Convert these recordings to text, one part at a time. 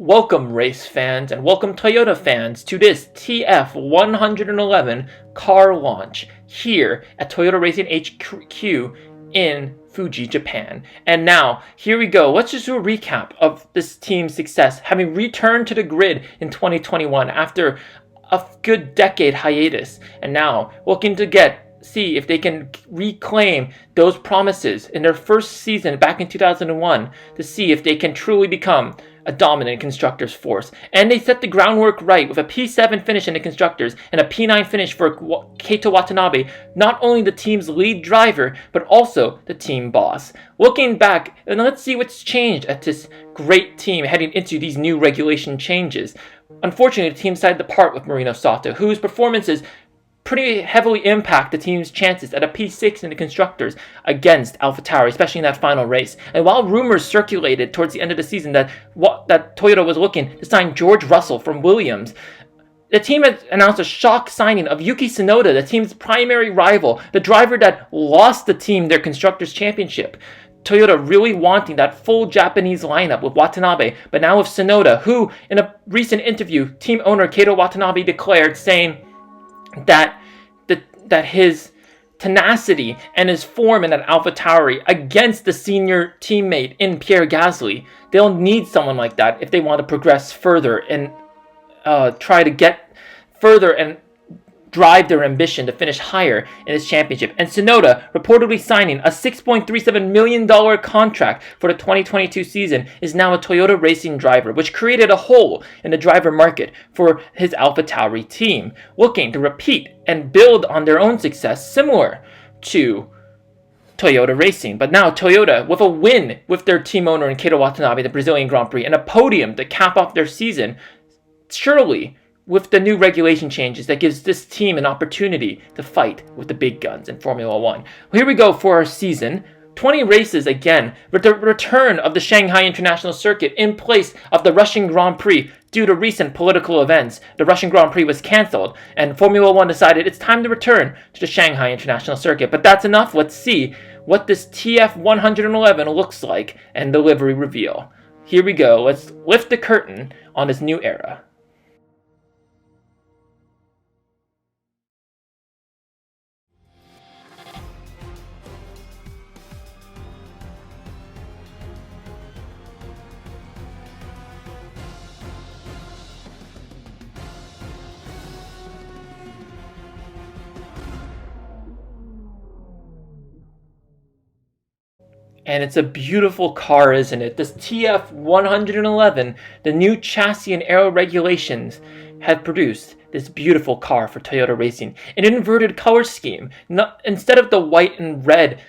Welcome race fans and welcome Toyota fans to this TF111 car launch here at Toyota Racing HQ in Fuji, Japan. And now, here we go. Let's just do a recap of this team's success, having returned to the grid in 2021 after a good decade hiatus, and now looking to see if they can reclaim those promises in their first season back in 2001 to see if they can truly become a dominant constructors force. And they set the groundwork right with a P7 finish in the constructors and a P9 finish for Keito Watanabe, not only the team's lead driver but also the team boss. Looking back, and let's see what's changed at this great team heading into these new regulation changes. Unfortunately, the team decided to part with Marino Sato, whose performances pretty heavily impact the team's chances at a P6 in the constructors against AlphaTauri, especially in that final race. And while rumors circulated towards the end of the season that Toyota was looking to sign George Russell from Williams, the team had announced a shock signing of Yuki Tsunoda, the team's primary rival, the driver that lost the team their constructors championship. Toyota really wanting that full Japanese lineup with Watanabe, but now with Tsunoda, who in a recent interview, team owner Keito Watanabe declared, saying that his tenacity and his form in that AlphaTauri against the senior teammate in Pierre Gasly, they'll need someone like that if they want to progress further and try to get further and drive their ambition to finish higher in this championship. And Tsunoda, reportedly signing a $6.37 million contract for the 2022 season, is now a Toyota Racing driver, which created a hole in the driver market for his AlphaTauri team, looking to repeat and build on their own success similar to Toyota Racing. But now Toyota, with a win with their team owner in Keito Watanabe, the Brazilian Grand Prix, and a podium to cap off their season, surely with the new regulation changes, that gives this team an opportunity to fight with the big guns in Formula 1. Well, here we go for our season. 20 races again, with the return of the Shanghai International Circuit in place of the Russian Grand Prix due to recent political events. The Russian Grand Prix was cancelled, and Formula 1 decided it's time to return to the Shanghai International Circuit. But that's enough. Let's see what this TF111 looks like and the livery reveal. Here we go. Let's lift the curtain on this new era. And it's a beautiful car, isn't it? This TF111, the new chassis and aero regulations, have produced this beautiful car for Toyota Racing. An inverted color scheme. Instead of the white and red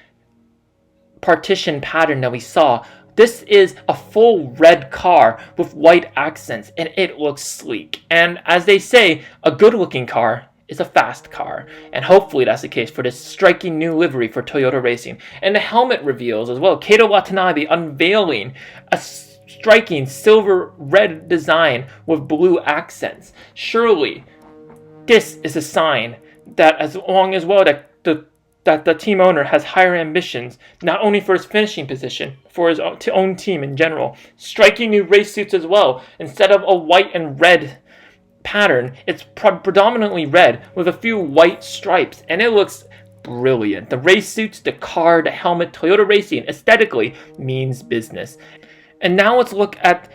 partition pattern that we saw, this is a full red car with white accents, and it looks sleek. And as they say, a good-looking car is a fast car, and hopefully that's the case for this striking new livery for Toyota Racing. And the helmet reveals as well. Keito Watanabe unveiling a striking silver red design with blue accents. Surely this is a sign that as long as well that the team owner has higher ambitions, not only for his finishing position, for his own team in general. Striking new race suits as well. Instead of a white and red pattern, it's predominantly red with a few white stripes, and it looks brilliant. The race suits, the car, the helmet, Toyota Racing aesthetically means business. And now let's look at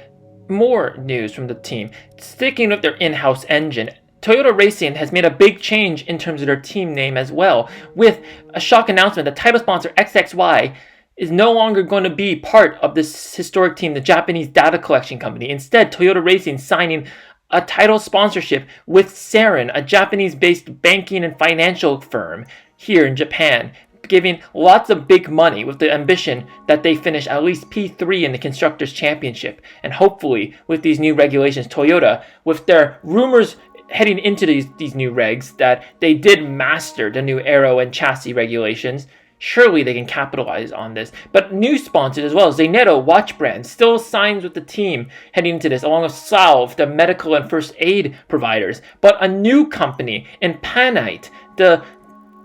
more news from the team. Sticking with their in-house engine, Toyota Racing has made a big change in terms of their team name as well, with a shock announcement that title sponsor XXY is no longer going to be part of this historic team, the Japanese data collection company. Instead, Toyota Racing signing a title sponsorship with Saren, a Japanese-based banking and financial firm here in Japan, giving lots of big money with the ambition that they finish at least P3 in the Constructors' Championship. And hopefully, with these new regulations, Toyota, with their rumors heading into these new regs that they did master the new aero and chassis regulations, surely they can capitalize on this. But new sponsors as well, Zeneto watch brand still signs with the team heading into this, along with Salve, the medical and first aid providers. But a new company in Panite, the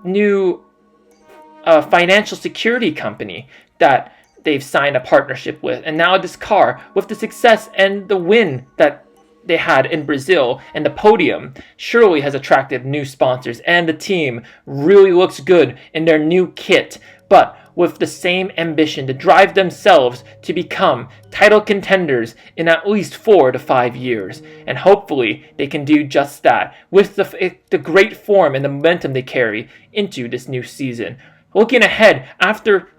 new financial security company that they've signed a partnership with. And now this car, with the success and the win that they had in Brazil and the podium, surely has attracted new sponsors, and the team really looks good in their new kit, but with the same ambition to drive themselves to become title contenders in at least 4 to 5 years. And hopefully they can do just that with the great form and the momentum they carry into this new season. Looking ahead, after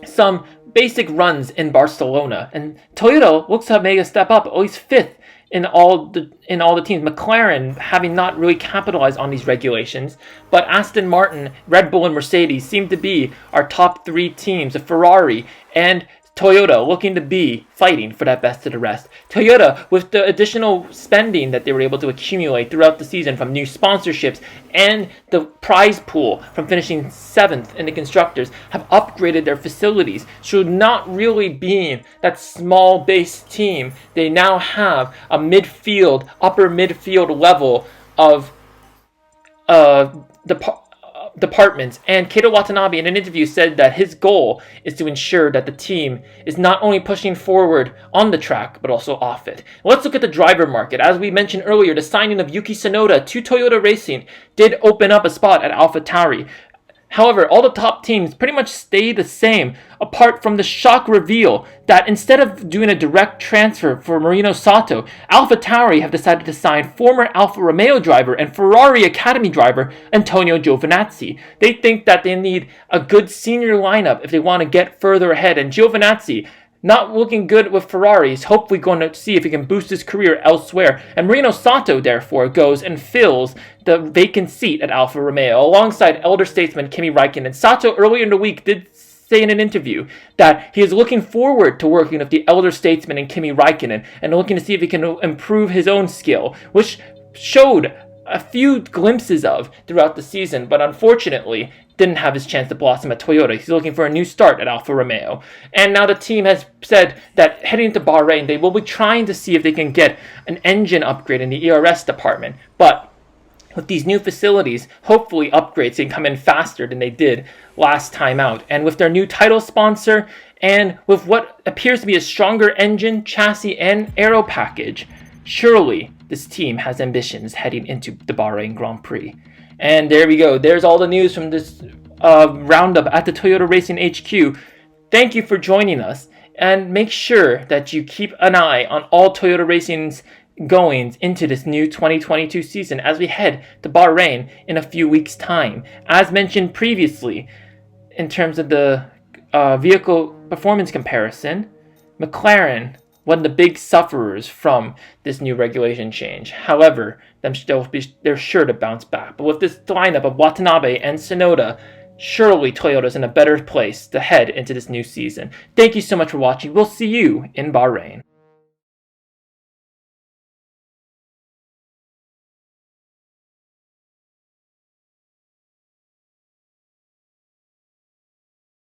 some basic runs in Barcelona, and Toyota looks to have made a step up, at least 5th in all the teams. McLaren having not really capitalized on these regulations, but Aston Martin, Red Bull, and Mercedes seem to be our top 3 teams. A Ferrari and Toyota looking to be fighting for that best of the rest. Toyota, with the additional spending that they were able to accumulate throughout the season from new sponsorships and the prize pool from finishing 7th in the constructors, have upgraded their facilities. So not really being that small base team, they now have a midfield, upper midfield level of departments. And Keita Watanabe in an interview said that his goal is to ensure that the team is not only pushing forward on the track but also off it. Let's look at the driver market. As we mentioned earlier, the signing of Yuki Tsunoda to Toyota Racing did open up a spot at AlphaTauri. However, all the top teams pretty much stay the same, apart from the shock reveal that instead of doing a direct transfer for Marino Sato, AlphaTauri have decided to sign former Alfa Romeo driver and Ferrari Academy driver Antonio Giovinazzi. They think that they need a good senior lineup if they want to get further ahead, and Giovinazzi, not looking good with Ferrari, is hopefully going to see if he can boost his career elsewhere. And Marino Sato, therefore, goes and fills the vacant seat at Alfa Romeo alongside elder statesman Kimi Räikkönen. Sato earlier in the week did say in an interview that he is looking forward to working with the elder statesman and Kimi Räikkönen and looking to see if he can improve his own skill, which showed a few glimpses of throughout the season, but unfortunately didn't have his chance to blossom at Toyota. He's looking for a new start at Alfa Romeo. And now the team has said that heading into Bahrain, they will be trying to see if they can get an engine upgrade in the ERS department. But with these new facilities, hopefully upgrades can come in faster than they did last time out. And with their new title sponsor, and with what appears to be a stronger engine, chassis, and aero package, surely this team has ambitions heading into the Bahrain Grand Prix. And there we go. There's all the news from this roundup at the Toyota Racing HQ. Thank you for joining us. And make sure that you keep an eye on all Toyota Racing's goings into this new 2022 season as we head to Bahrain in a few weeks' time. As mentioned previously, in terms of the vehicle performance comparison, McLaren, one of the big sufferers from this new regulation change. However, they're sure to bounce back. But with this lineup of Watanabe and Tsunoda, surely Toyota's in a better place to head into this new season. Thank you so much for watching. We'll see you in Bahrain.